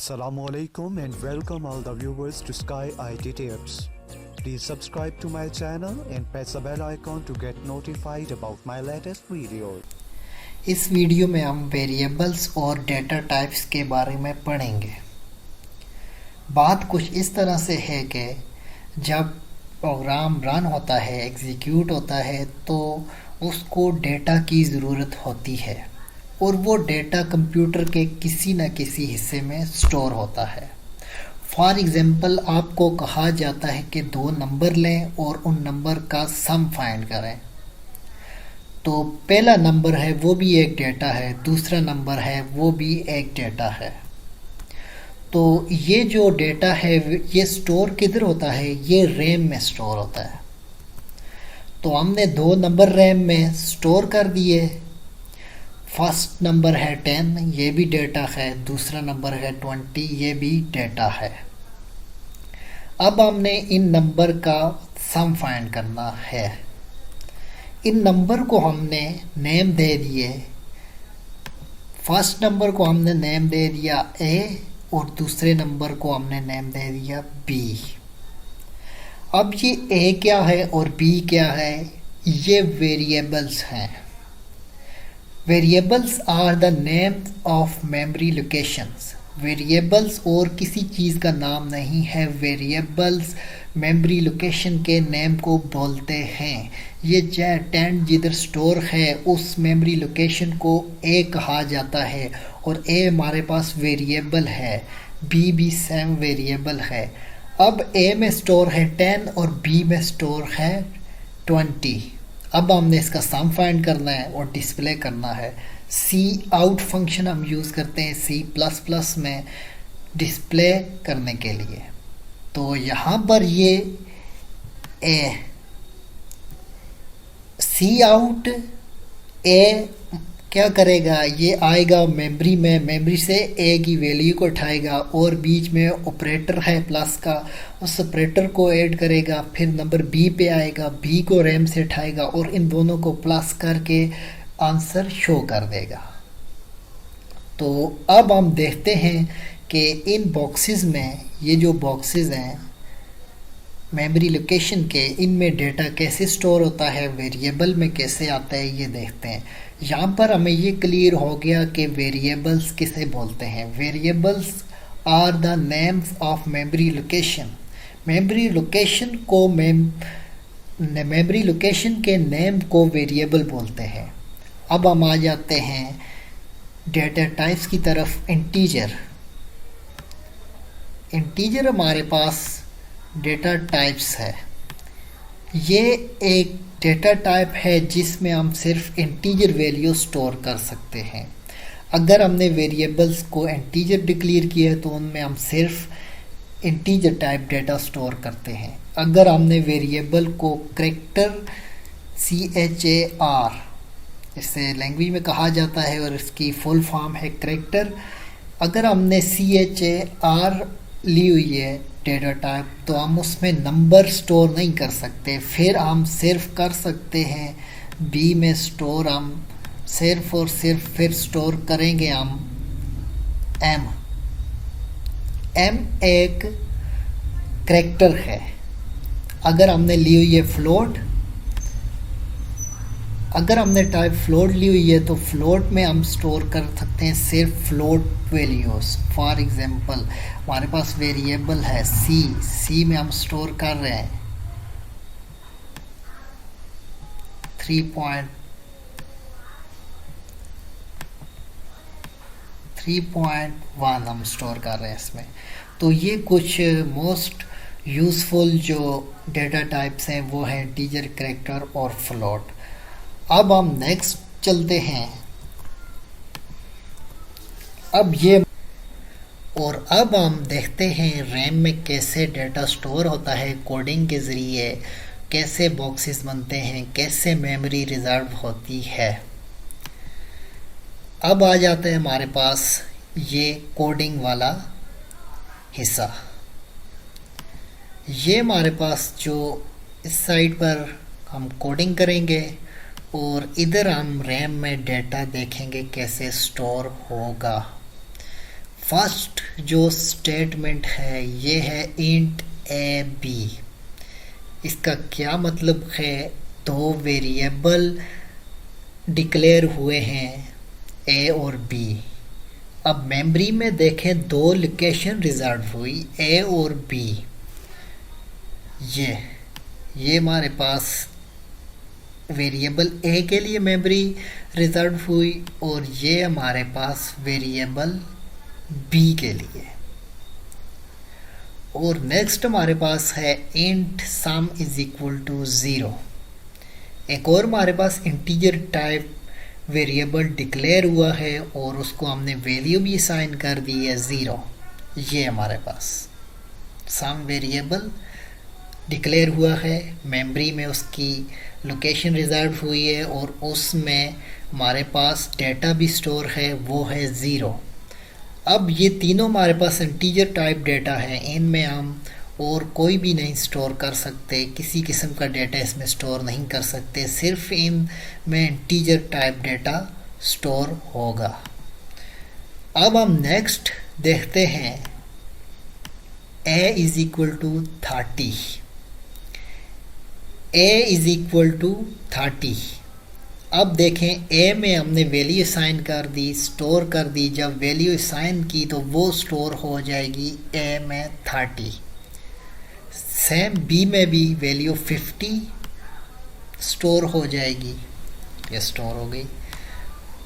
Assalamualaikum and welcome all the viewers to Sky IT Tips. Please subscribe to my channel and press the bell icon to get notified about my latest videos. इस video में हम variables और data types के बारे में पढ़ेंगे। बात कुछ इस तरह से है कि जब प्रोग्राम रन होता है, एग्जीक्यूट होता है, तो उसको डेटा की ज़रूरत होती है और वो डेटा कंप्यूटर के किसी न किसी हिस्से में स्टोर होता है। फॉर एग्ज़ाम्पल आपको कहा जाता है कि दो नंबर लें और उन नंबर का सम फाइंड करें। तो पहला नंबर है वो भी एक डेटा है, दूसरा नंबर है वो भी एक डेटा है। तो ये जो डेटा है ये स्टोर किधर होता है? ये रैम में स्टोर होता है। तो हमने दो नंबर रैम में स्टोर कर दिए। फर्स्ट नंबर है 10, ये भी डेटा है। दूसरा नंबर है 20, ये भी डेटा है। अब हमने इन नंबर का सम फाइंड करना है। इन नंबर को हमने नेम दे दिए। फर्स्ट नंबर को हमने नेम दे दिया A और दूसरे नंबर को हमने नेम दे दिया B। अब ये A क्या है और B क्या है? ये वेरिएबल्स हैं। Variables are the name of memory locations. Variables और किसी चीज़ का नाम नहीं है। वेरिएबल्स मेमोरी लोकेशन के नेम को बोलते हैं। ये 10 जिधर स्टोर है उस मेमोरी लोकेशन को A कहा जाता है और A हमारे पास वेरिएबल है। B भी सेम वेरिएबल है। अब A में स्टोर है 10 और B में स्टोर है 20। अब हमने इसका सम फाइंड करना है और डिस्प्ले करना है। सी आउट फंक्शन हम यूज़ करते हैं C++ में डिस्प्ले करने के लिए। तो यहाँ पर ये सी आउट ए क्या करेगा? ये आएगा मेमोरी में, मेमोरी से ए की वैल्यू को उठाएगा और बीच में ऑपरेटर है प्लस का, उस ऑपरेटर को ऐड करेगा। फिर नंबर बी पे आएगा, बी को रैम से उठाएगा और इन दोनों को प्लस करके आंसर शो कर देगा। तो अब हम देखते हैं कि इन बॉक्सेस में, ये जो बॉक्सेस हैं मेमोरी लोकेशन के, इनमें डेटा कैसे स्टोर होता है, वेरिएबल में कैसे आता है, ये देखते हैं। यहाँ पर हमें ये क्लियर हो गया कि वेरिएबल्स किसे बोलते हैं। Variables are the names of memory location. Memory location को मेमोरी लोकेशन के नेम को वेरिएबल बोलते हैं। अब हम आ जाते हैं डेटा टाइप्स की तरफ। इंटीजर हमारे पास डेटा टाइप्स है। ये एक डेटा टाइप है जिसमें हम सिर्फ इंटीजर वैल्यू स्टोर कर सकते हैं। अगर हमने वेरिएबल्स को इंटीजर डिक्लेयर किया है तो उनमें हम सिर्फ इंटीजर टाइप डेटा स्टोर करते हैं। अगर हमने वेरिएबल को कैरेक्टर CHAR, इसे लैंग्वेज में कहा जाता है और इसकी फुल फॉर्म है कैरेक्टर, अगर हमने CHAR ली हुई है डेटा टाइप, तो हम उसमें नंबर स्टोर नहीं कर सकते। फिर हम सिर्फ कर सकते हैं B में स्टोर, हम सिर्फ और सिर्फ फिर स्टोर करेंगे हम M एक कैरेक्टर है। अगर हमने ली हुई है फ्लोट, अगर हमने टाइप फ्लोट ली हुई है तो फ्लोट में हम स्टोर कर सकते हैं सिर्फ फ्लोट वैल्यूज़। फॉर एग्जांपल हमारे पास वेरिएबल है C में हम स्टोर कर रहे हैं 3.1 हम स्टोर कर रहे हैं इसमें। तो ये कुछ मोस्ट यूज़फुल जो डेटा टाइप्स हैं वो हैं इंटीजर, कैरेक्टर और फ्लोट। अब हम नेक्स्ट चलते हैं। अब हम देखते हैं रैम में कैसे डेटा स्टोर होता है कोडिंग के ज़रिए, कैसे बॉक्सेस बनते हैं, कैसे मेमोरी रिजर्व होती है। अब आ जाते हैं हमारे पास ये कोडिंग वाला हिस्सा। ये हमारे पास जो इस साइड पर हम कोडिंग करेंगे और इधर हम रैम में डेटा देखेंगे कैसे स्टोर होगा। फर्स्ट जो स्टेटमेंट है ये है इंट ए बी। इसका क्या मतलब है, दो वेरिएबल डिक्लेयर हुए हैं ए और बी। अब मेमोरी में देखें दो लोकेशन रिजर्व हुई ए और बी। ये हमारे पास वेरिएबल ए के लिए मेमोरी रिजर्व हुई और ये हमारे पास वेरिएबल बी के लिए। और नेक्स्ट हमारे पास है int sum is equal to 0। एक और हमारे पास इंटीजर टाइप वेरिएबल डिक्लेयर हुआ है और उसको हमने वैल्यू भी असाइन कर दी है 0। ये हमारे पास सम वेरिएबल डिक्लेयर हुआ है, मेमोरी में उसकी लोकेशन रिजर्व हुई है और उसमें हमारे पास डेटा भी स्टोर है, वो है 0। अब ये तीनों हमारे पास इंटीजर टाइप डेटा है, इनमें हम और कोई भी नहीं स्टोर कर सकते, किसी किस्म का डेटा इसमें स्टोर नहीं कर सकते, सिर्फ इन में इंटीजर टाइप डेटा स्टोर होगा। अब हम नेक्स्ट देखते हैं a is equal to 30। a is equal to 30। अब देखें a में हमने वैल्यू असाइन कर दी, स्टोर कर दी। जब वैल्यू असाइन की तो वो स्टोर हो जाएगी a में 30। सेम b में भी वैल्यू 50 स्टोर हो जाएगी, ये स्टोर हो गई।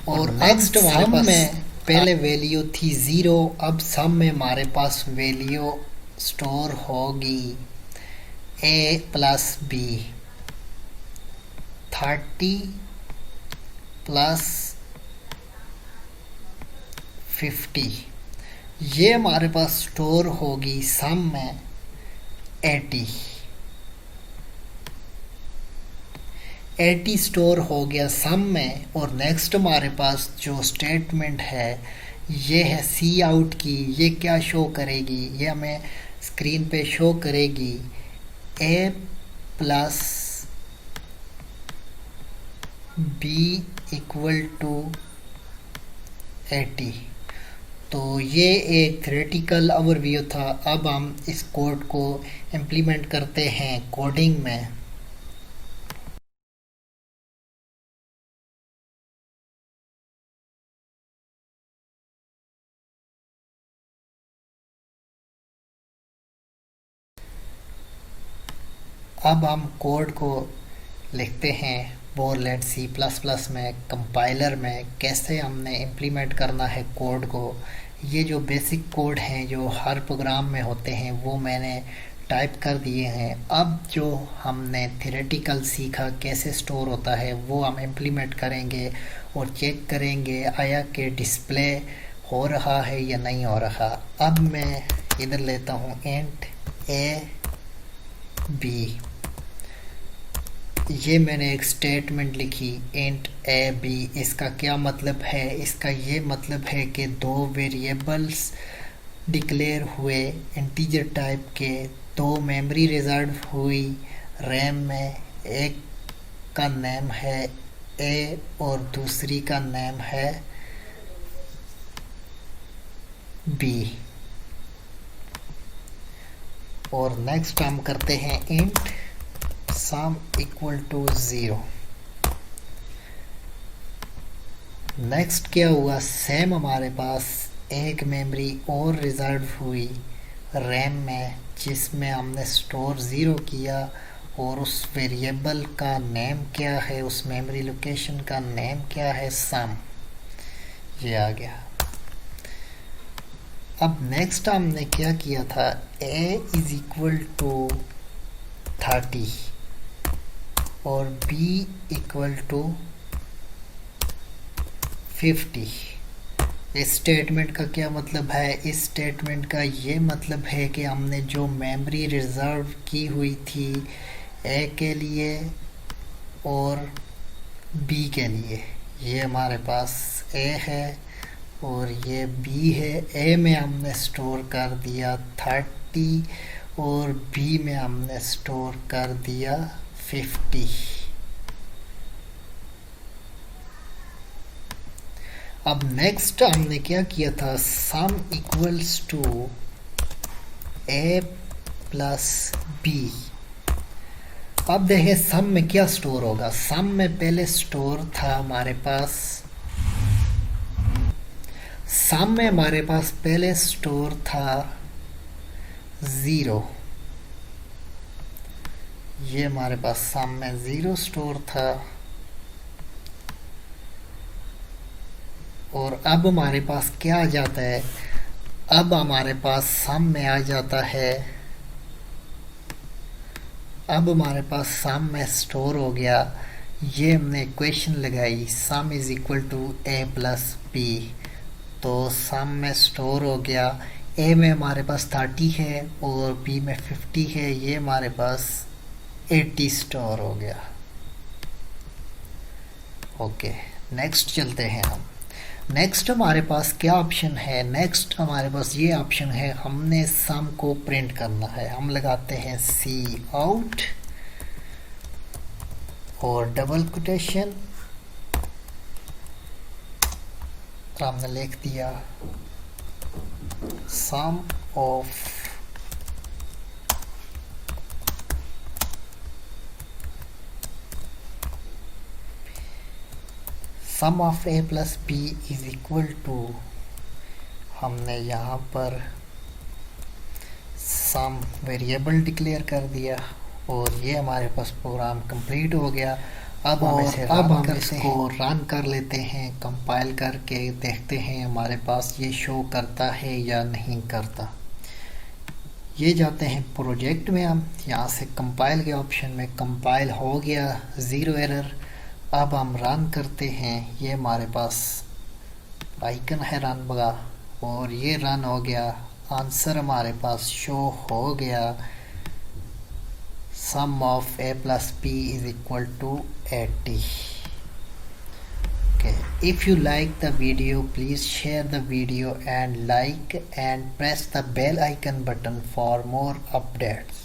और नेक्स्ट सम में पहले वैल्यू थी 0, अब सम में हमारे पास वैल्यू स्टोर होगी a प्लस b। 30 प्लस 50 ये हमारे पास स्टोर होगी सम में 80 स्टोर हो गया सम में। और नेक्स्ट हमारे पास जो स्टेटमेंट है ये है सी आउट की। ये क्या शो करेगी, ये हमें स्क्रीन पे शो करेगी a plus b equal to 80। तो ये एक थ्योरेटिकल ओवरव्यू था। अब हम इस कोड को इम्प्लीमेंट करते हैं कोडिंग में। अब हम कोड को लिखते हैं बोरलेट C++ में, कंपाइलर में कैसे हमने इम्प्लीमेंट करना है कोड को। ये जो बेसिक कोड हैं जो हर प्रोग्राम में होते हैं वो मैंने टाइप कर दिए हैं। अब जो हमने थ्योरेटिकल सीखा कैसे स्टोर होता है वो हम इम्प्लीमेंट करेंगे और चेक करेंगे आया कि डिस्प्ले हो रहा है या नहीं हो रहा। अब मैं इधर लेता हूँ इंट a b। ये मैंने एक स्टेटमेंट लिखी इंट a b। इसका क्या मतलब है, इसका ये मतलब है कि दो वेरिएबल्स डिक्लेयर हुए इंटीजर टाइप के, दो मेमोरी रिजर्व हुई रैम में, एक का नेम है a और दूसरी का नेम है b। और नेक्स्ट हम करते हैं int sum equal to 0। Next क्या हुआ, सेम हमारे पास एक मेमोरी और रिजर्व हुई रैम में जिसमें हमने स्टोर 0 किया और उस वेरिएबल का नेम क्या है, उस मेमोरी लोकेशन का नेम क्या है, सम। ये आ गया। अब नेक्स्ट हमने क्या किया था, a इज इक्वल टू 30 और b इक्वल टू 50। इस स्टेटमेंट का क्या मतलब है, इस स्टेटमेंट का ये मतलब है कि हमने जो मेमोरी रिजर्व की हुई थी a के लिए और b के लिए, ये हमारे पास a है और ये b है। a में हमने स्टोर कर दिया 30 और b में हमने स्टोर कर दिया 50। अब नेक्स्ट हमने क्या किया था, sum equals to A plus B. अब देखें सम में क्या स्टोर होगा। सम में पहले स्टोर था हमारे पास, सम में हमारे पास पहले स्टोर था 0। ये हमारे पास सम में 0 स्टोर था, और अब हमारे पास क्या आ जाता है, अब हमारे पास सम में आ जाता है, अब हमारे पास सम में स्टोर हो गया। ये हमने इक्वेशन लगाई, sum is equal to A plus B, तो सम में स्टोर हो गया। ए में हमारे पास 30 है और बी में 50 है, ये हमारे पास 80 स्टोर हो गया। ओके, नेक्स्ट चलते हैं हम। नेक्स्ट हमारे पास क्या ऑप्शन है, नेक्स्ट हमारे पास ये ऑप्शन है, हमने सम को प्रिंट करना है। हम लगाते हैं सी आउट और डबल कोटेशन, तो हमने लिख दिया sum of sum of A plus B is equal to, हमने यहाँ पर सम वेरिएबल डिक्लेयर कर दिया और ये हमारे पास प्रोग्राम कंप्लीट हो गया। अब हम इसको रन कर लेते हैं, कंपाइल करके देखते हैं हमारे पास ये शो करता है या नहीं करता। ये जाते हैं प्रोजेक्ट में, हम यहाँ से कंपाइल के ऑप्शन में, कंपाइल हो गया, 0 एरर। अब हम रन करते हैं, ये हमारे पास आइकन है रन का और ये रन हो गया। आंसर हमारे पास शो हो गया, sum of A plus B is equal to 80। Okay. If you like the video, please share the video and like and press the bell icon button for more updates.